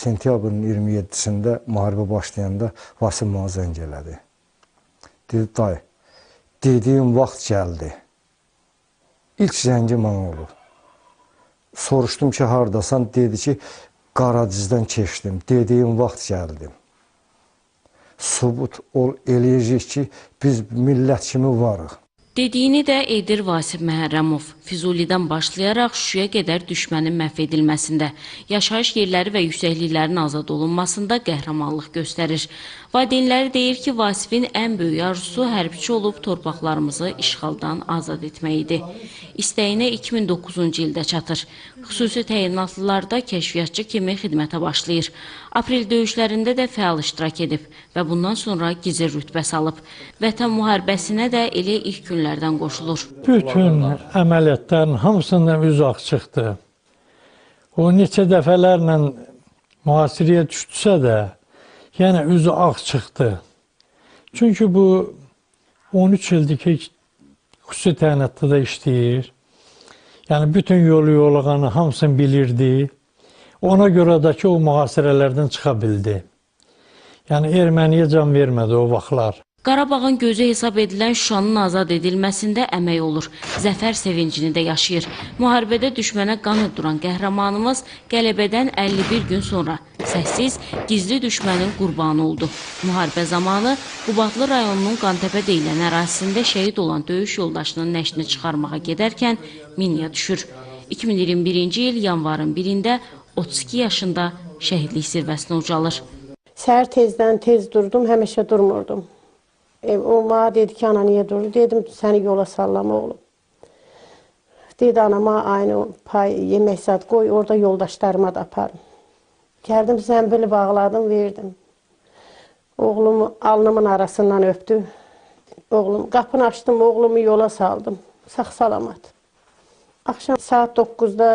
sentyabrın 27-sində müharibə başlayanda Vasif mənə zəng elədi. Dedi, dayı, dediyim vaxt gəldi. İlk zəngi mənə olub. Soruşdum ki, haradasan? Dedi ki, Qaradizdən keçdim. Dediyim vaxt gəldim. Subut eləyəcək ki, biz millət kimi varıq. Dediyini də edir Vasif Məhərrəmov. Füzulidən başlayaraq Şuşaya qədər düşmənin məhv edilməsində, yaşayış yerləri və yüksəkliklərin azad olunmasında qəhrəmanlıq göstərir. Valideynləri deyir ki, Vasifin ən böyük arzusu hərbiçi olub torpaqlarımızı işğaldan azad etmək idi. İstəyinə 2009-cu ildə çatır. Xüsusi təyinatlılarda kəşfiyyatçı kimi xidmətə başlayır. Aprel döyüşlərində də fəal iştirak edib və bundan sonra gizir rütbə salıb. Vətən müharibəsinə də elə ilk günlərdən qoşulur. Bütün əməliyyatların hamısından üzü ağ çıxdı. O neçə dəfələrlə mühasirəyə düşdüsə də, yenə üzü ağ çıxdı. Çünki bu 13 ildir ki, xüsusi təyinatlıda işləyir. Yəni, bütün yolu yolağanı hamısını bilirdi. Ona görə də ki, o mühasirələrdən çıxa bildi. Yəni, erməniyə can vermədi o vaxtlar. Qarabağın gözü hesab edilən Şuşanın azad edilməsində əmək olur. Zəfər sevincini də yaşayır. Müharibədə düşmənə qanı duran qəhrəmanımız qələbədən 51 gün sonra səssiz, gizli düşmənin qurbanı oldu. Müharibə zamanı Qubadlı rayonunun Qantəpə deyilən ərazisində şəhid olan döyüş yoldaşının nəşini çıxarmağa gedərkən minaya düşür. 2021-ci il yanvarın 1-də 32 yaşında şəhidlik zirvəsinə ucalır. Səhər tezdən tez durdum, həmişə durmurdum. O mənə dedi ki, ana niyə durdu? Dedim, səni yola sallama oğlum. Dedi, anama aynı pay, yemək zat qoy, orada yoldaşlarıma da aparım. Gəldim, zəmbili bağladım, verdim. Oğlumu alnımın arasından öpdü. Oğlum, qapını açdım, oğlumu yola saldım. Sağ-salamat. Axşam saat 9-da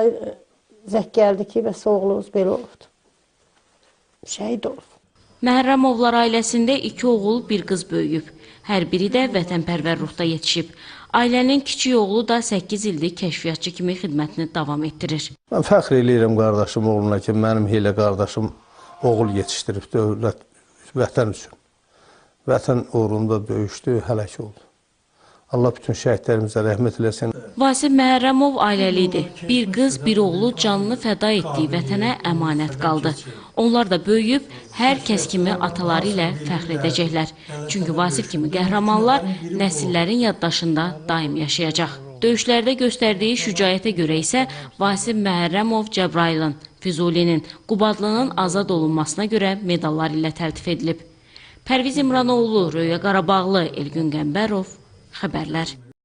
zəng gəldi ki, bəs oğlunuz belə olubdu. Şəhid olub. Məhərrəmovlar ailəsində 2 oğul, 1 qız böyüyüb. Hər biri də vətənpərvər ruhda yetişib. Ailənin kiçik oğlu da 8 ildir kəşfiyyatçı kimi xidmətini davam etdirir. Mən fəxr eləyirəm qardaşım oğluna ki, mənim elə qardaşım oğul yetişdirib dövlət, vətən üçün. Vətən uğrunda döyüşdü, həlak oldu. Allah bütün şəhidlərimizə rəhmət eləsin. Vasif Məhərrəmov ailəlidir. 1 qız, 1 oğlu canını fəda etdiyi vətənə əmanət qaldı. Onlar da böyüyüb, hər kəs kimi ataları ilə fəxr edəcəklər. Çünki Vasif kimi qəhrəmanlar nəsillərin yaddaşında daim yaşayacaq. Döyüşlərdə göstərdiyi şücaətə görə isə Vasif Məhərrəmov Cəbrailin, Füzulinin, Qubadlının azad olunmasına görə medallar ilə təltif edilib. Pərviz İmranoğlu, Röya Qarabağlı, Elgün Qəmbərov, Xəbərlər.